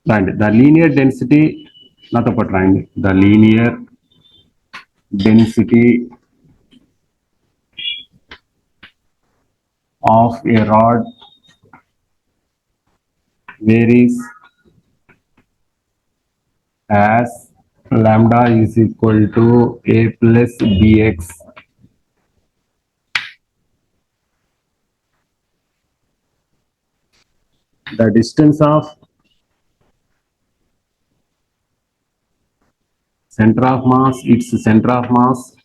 and the linear density, not about triangle, the linear density of a rod varies as lambda is equal to a plus bx. The distance of center of mass, its center of mass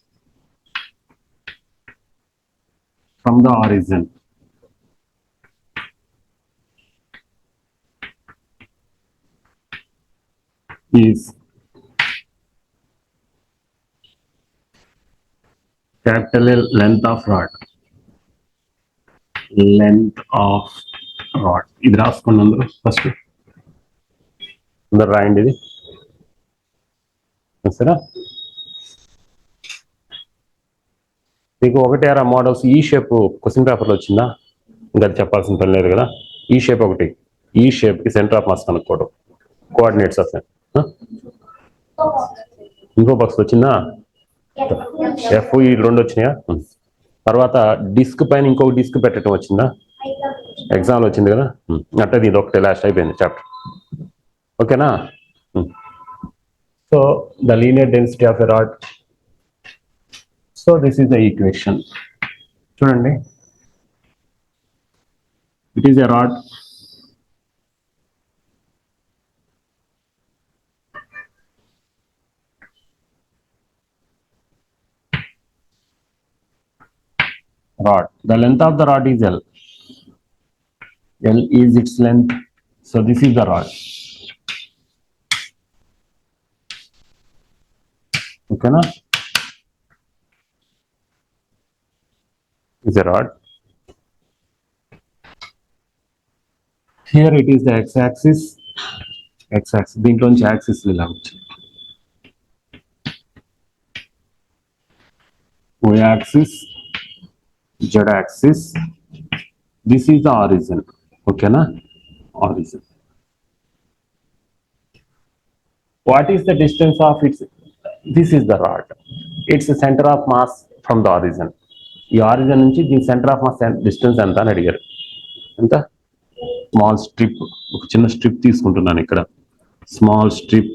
from the origin is capital L, length of rod. Length of rod. ఇది రాసుకోండి అందరూ first. అందరు రాయండి ఇది. సరే, మీకు ఒకటేరా models ఈ shape question పేపర్లో వచ్చిందా? ఇంకా చెప్పాల్సిన పని లేదు కదా. ఈ షేప్ ఒకటి, ఈ షేప్కి సెంటర్ ఆఫ్ మాస్ కనుక్కోవడం, కోఆర్డినేట్స్ అసలు. ఇంకో బాక్స్ వచ్చిందా? ఎఫ్ ఈ రెండు వచ్చినాయా? తర్వాత డిస్క్ పైన ఇంకొక డిస్క్ పెట్టడం వచ్చిందా? ఎగ్జామ్లో వచ్చింది కదా. అంటే ఇది ఒకటే లాస్ట్ అయిపోయింది చాప్టర్. ఓకేనా? So the linear density of a rod. So this is the equation. చూడండి, it is a rod. The length of the rod is L. L is its length. So this is the rod. Okay, na? Is a rod. Here it is the x-axis. X-axis. దీంట్లో నుంచి axis ఇలా వచ్చింది. Y-axis, Z-axis. This is the origin. Okay, na? Origin. What is the distance of its? This is the rod. It's the center of mass from the origin. ఈ origin నుంచి దీని centre of mass distance ఎంత అని అడిగారు. ఎంత? Small strip, ఒక చిన్న strip తీసుకుంటున్నాను ఇక్కడ. స్మాల్ స్ట్రిప్,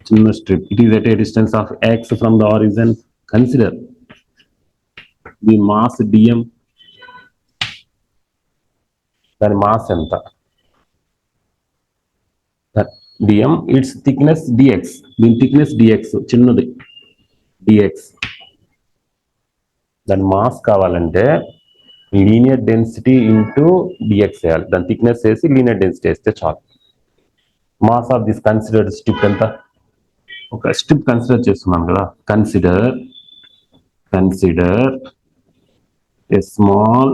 చిన్న strip. It is at a distance of x from the origin. Consider the mass dm. దాని మాస్ ఎంత? dm, it's thickness dx. దీని థిక్నెస్ dx, చిన్నది dx. దాని మాస్ కావాలంటే లీనియర్ డెన్సిటీ ఇంటూ dx వేయాలి. దాని థిక్నెస్ వేసి లీనియర్ డెన్సిటీ వేస్తే చాలు. Mass of this considered strip ఎంత? ఒక స్ట్రిప్ కన్సిడర్ చేస్తున్నాం కదా. Consider a small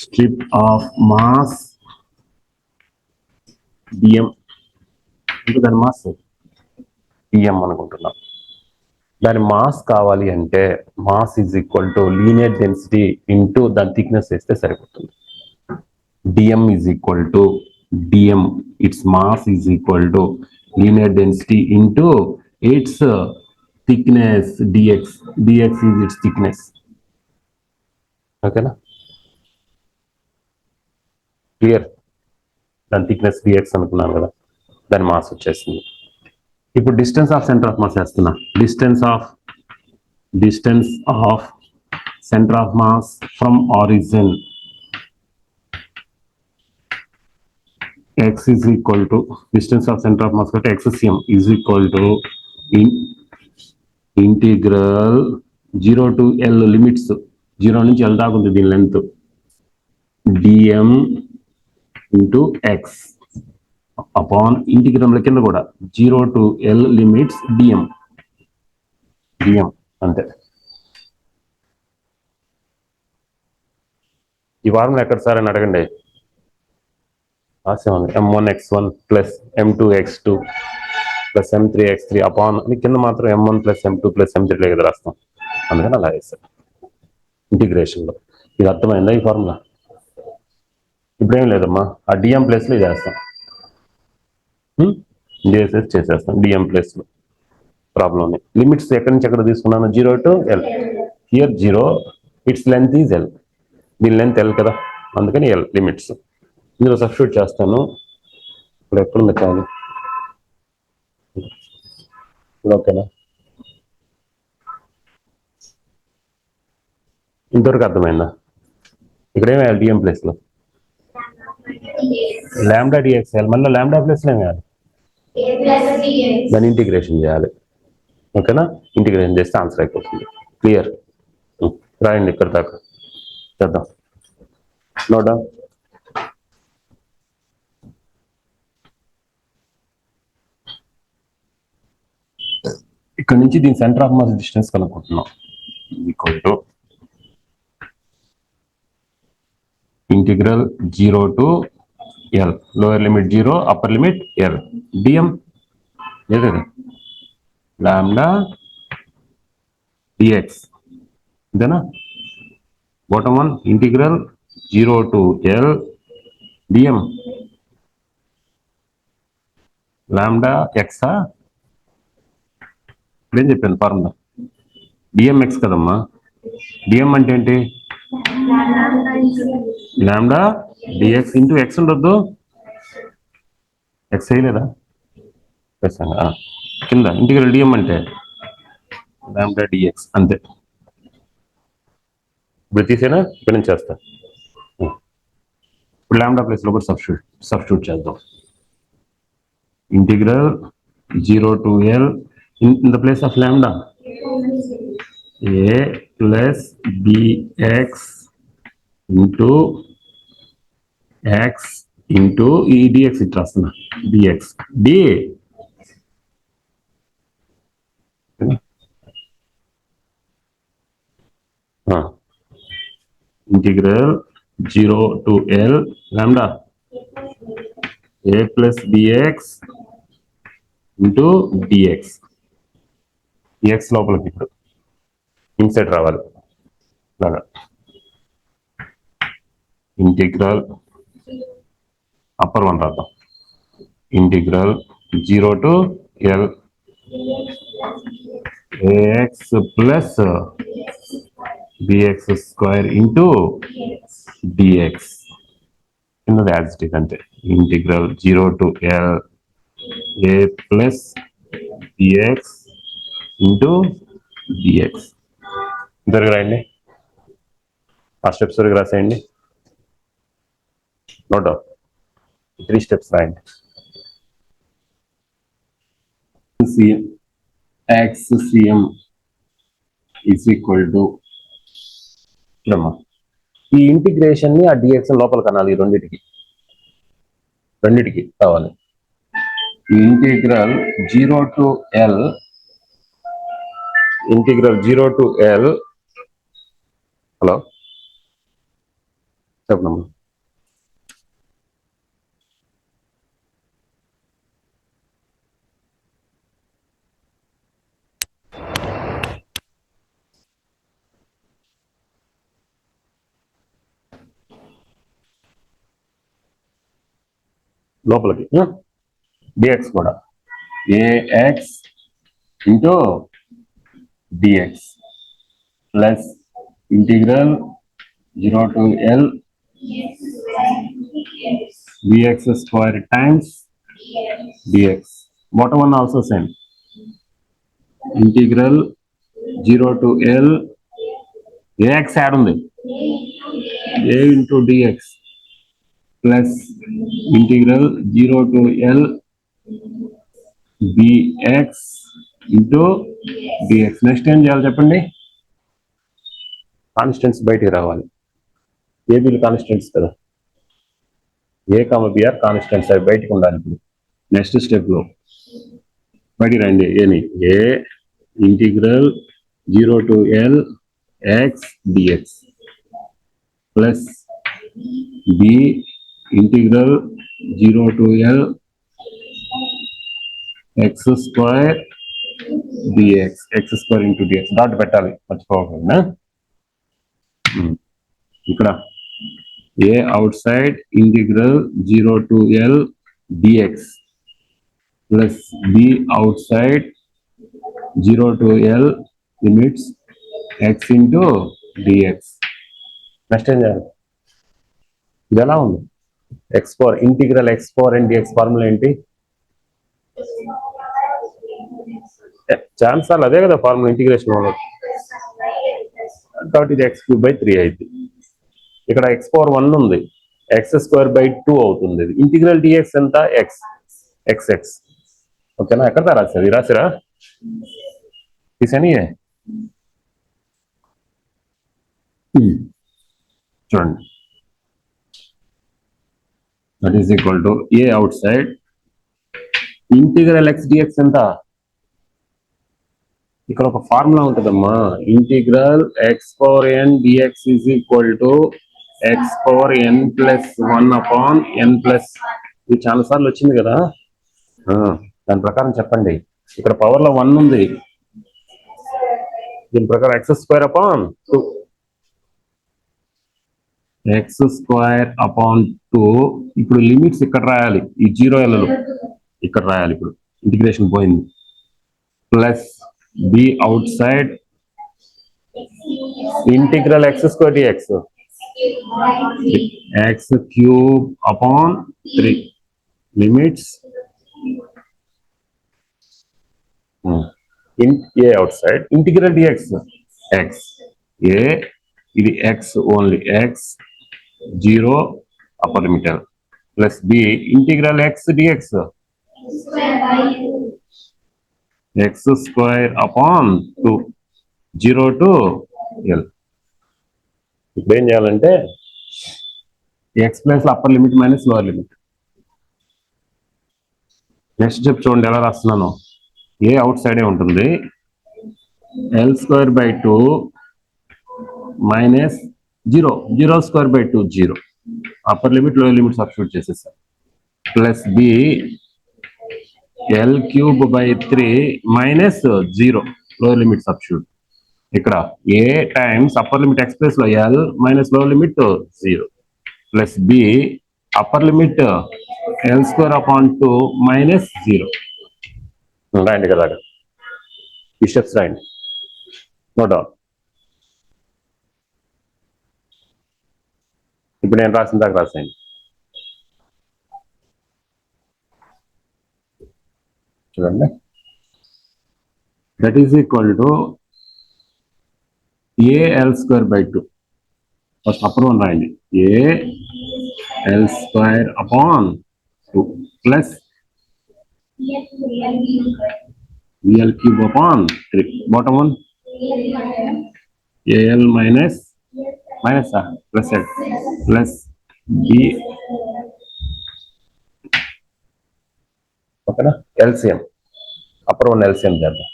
strip of mass dm. ఇంకా దాని మాస్ dm అనుకుంటున్నాం. దాని మాస్ కావాలి అంటే mass is equal to linear density into దాని థిక్నెస్ వేస్తే సరిపోతుంది. dm is equal to dm, its mass is equal to linear density into its thickness dx. dx is its thickness. ఓకేనా? Clear? దాని thickness dx అనుకున్నాను కదా, దాని మాస్ వచ్చేసింది. ఇప్పుడు distance of centre of mass వేస్తున్నా. Distance of centre of mass from origin x is equal to distance of center of mass at xcm is equal to integral 0 to L limits 0 నుంచి L దాకా ఉంది దీని length dm into x upon integral కింద కూడా 0 to L limits dm అంతే. ఈ వారం ఎక్కడ సార్ అని అడగండి. m1x1 plus m2x2 plus m3x3 upon కింద మాత్రం m1 plus m2 plus m3 కదా రాస్తాం. అందుకని అలా వేస్తారు ఇంటిగ్రేషన్లో. ఇది అర్థమైందా ఈ ఫార్ములా? ఇప్పుడేం లేదమ్మా, ఆ డిఎం ప్లేస్లో చేస్తాం, చేసేస్తాం డిఎం ప్లేస్లో. ప్రాబ్లం ఉంది. లిమిట్స్ ఎక్కడి నుంచి ఎక్కడ తీసుకున్నాను? 0 to L. Here 0, it's length is L. దీని లెంత్ L కదా, అందుకని L లిమిట్స్. ఇందులో సబ్స్టిట్యూట్ చేస్తాను. ఇప్పుడు ఎక్కడుంది కానీ ఇప్పుడు ఓకేనా? ఇంతవరకు అర్థమైందా? ఇక్కడ ఏం వేయాలి డిఎం ప్లేస్లో? లాంబ్డా డిఎక్స్ వేయాలి. మళ్ళీ లాంబ్డా ప్లేస్లో ఏం వేయాలి? దాన్ని ఇంటిగ్రేషన్ చేయాలి. ఓకేనా? ఇంటిగ్రేషన్ చేస్తే ఆన్సర్ అయిపోతుంది. క్లియర్? రాయండి ఇక్కడ దాకా చేద్దాం. నోడా ఇక్కడ నుంచి దీని సెంటర్ ఆఫ్ మాస్ డిస్టెన్స్ కనుక్కుంటున్నాం. Equal to integral 0 to L, lower limit 0, upper limit L, d m ఏదది లాంబ్డా డిఎక్స్, ఇదేనా? Bottom one integral 0 to L d m lambda ఎక్సా? ఇప్పుడేం చెప్పాను ఫార్ములా? డిఎంఎక్స్ కదమ్మా. డిఎం అంటే ఏంటి? లాంబ్డా డిఎక్స్ ఇంటూ ఎక్స్ ఉండొద్దు. ఎక్స్ వేయలేదా? కింద ఇంటిగ్రల్ డిఎం అంటే లాంబ్డా డిఎక్స్ అంతే. ఇప్పుడు తీసేనా? ఇక్కడ నుంచి చేస్తా. ఇప్పుడు లాంబ్డా ప్లేస్లో కూడా సబ్స్టిట్యూట్ చేద్దాం. Integral 0 to L in the place of lambda a plus bx into x into ఈ dx ఇట్ రాస్తున్నా dx d integral 0 to L lambda a plus bx into dx. dx లోపలికి ఇప్పుడు ఇన్సైడ్ రావాలి. లాగా integral upper one రాద్దాం. Integral 0 to L ax plus bx square into dx. కిందది as it is అంతే. Integral 0 to L a plus bx into dx. ఇద్దరికి రాయండి. ఆ స్టెప్స్ వరకు రాసేయండి. నోట్ డౌన్ 3 స్టెప్స్ రాయండి. xcm is equal to ఈ integration ని ఆ డిఎక్స్ లోపల కనాలి. ఈ రెండిటికి కావాలి. ఇంటిగ్రల్ 0 to L హలో చెప్పమ్మా. లోపలికి డిఎక్స్ కూడా ax into dx plus integral 0 to L bx square times dx. Bottom one also same. Integral 0 to L ax add ఉంది a into dx plus integral 0 to L bx into dx. Next ఏం చేయాలి చెప్పండి? Constants బయటికి రావాలి. ఏబీలు constants కదా, ఏ కామ BR constants అవి బయటికి ఉండాలి. ఇప్పుడు నెక్స్ట్ స్టెప్ లో బయటికి రండి. ఏని a integral 0 to L x dx plus b integral 0 to L x square dx. x square into dx dot పెట్టాలి, మర్చిపోకుండా. ఇక్కడ A outside integral 0 to L dx plus B outside 0 to L limits x into dx. Next ఏం చేయాలి? ఇది ఎలా ఉంది? X power integral x power and dx formula ఏంటి? ఛాన్స్ సార్లు అదే కదా ఫార్ములా ఇంటిగ్రేషన్ వల్ల. కాబట్టి ఇది ఎక్స్ క్యూబ్ బై 3 అయింది. ఇక్కడ ఎక్స్ పవర్ 1 ఉంది, ఎక్స్ స్క్వేర్ బై 2 అవుతుంది. ఇంటిగ్రల్ డిఎక్స్ ఎంత? X x x. ఓకేనా? ఎక్కడ రాశారు? రాసిరా తీసాని చూడండి. That is equal to a outside integral x dx ఎంత? ఇక్కడ ఒక ఫార్ములా ఉంటుందమ్మా, integral x power n dx is equal to x power n plus 1 upon n plus. ఇది చాలా సార్లు వచ్చింది కదా. దాని ప్రకారం చెప్పండి. ఇక్కడ పవర్ లో 1 ఉంది, దీని ప్రకారం X square upon 2, X square upon 2. ఇప్పుడు లిమిట్స్ ఇక్కడ రాయాలి, ఈ 0 ఎల్లు ఇక్కడ రాయాలి. ఇప్పుడు ఇంటిగ్రేషన్ పోయింది. Plus b outside integral x square d x x cube upon 3 limits a outside integral d x x a, ఇది x only x 0 upper limit plus b integral x d x x square upon 2 0 to L. ఇప్పుడు ఏం చేయాలంటే x plus upper limit minus lower limit. Next step చూడండి ఎలా రాస్తున్నాను. A అవుట్ సైడే ఉంటుంది, L square by 2 minus 0 0 square by 2 0 upper limit lower limit substitute చేసేసాను. Plus b L cube by 3 minus 0 lower limit substitute. ఇక్కడ a times upper limit x plus లో L minus lower limit 0 plus b upper limit L square upon 2 minus 0. రాయండి కదా, ఈ steps రాయండి. No doubt. ఇప్పుడు నేను రాసిన దాకా రాసేయండి. చూడండి, that is equal to a L square by 2. First upper one రాయండి, ఏ L square upon 2 plus b L cube upon 3. Bottom one a L minus minus plus L plus b. ఓకేనా? ఎల్సిఎం అప్పర్ వన్ ఎల్సిఎం చేద్దాం.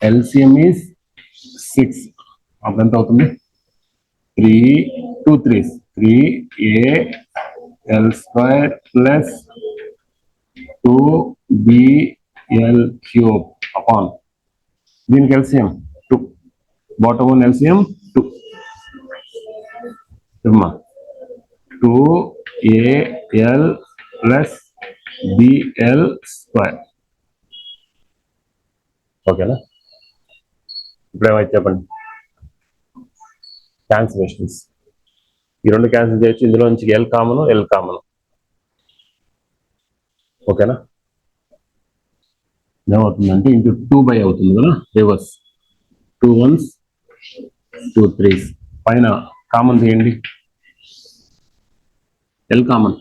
LCM is 6. అప్పుడు ఎంత అవుతుంది? 3 2 3s 3 a L square plus 2 b L cube upon దీనికి LCM 2. Bottom one LCM 2. 2 a L plus b L square. ఓకేనా? ఇప్పుడు ఏమైతే చెప్పండి. క్యాన్సిలేషన్స్ ఈ రెండు క్యాన్సిల్ చేయొచ్చు. ఇందులో నుంచి ఎల్ కామన్ ఎల్ కామన్. ఓకేనా? ఏమవుతుందంటే ఇంటూ 2 బై అవుతుంది కదా, రివర్స్ 2 1s 2 3s. పైన కామన్ తీయండి, L common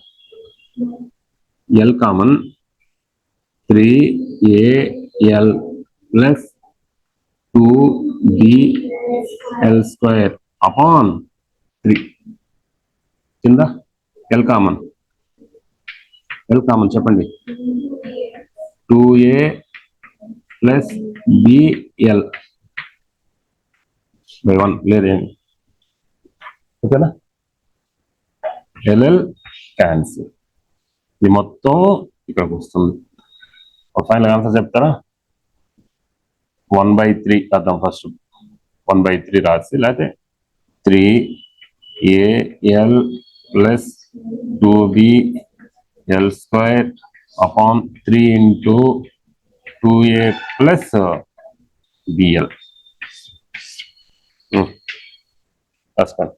3 a L plus 2 b L square upon 3 కింద ఎల్ కామన్ చెప్పండి. 2a ప్లస్ బిఎల్ బై 1 లేదేంటి? ఓకేనా? L L cancel. ఇది మొత్తం ఇక్కడికి వస్తుంది. ఫైనల్ ఆన్సర్ చెప్తారా? 1/3 అర్థం. ఫస్ట్ 1/3 రాసి లేకపోతే 3AL plus 2BL square upon 3 into 2A plus BL. That's fine.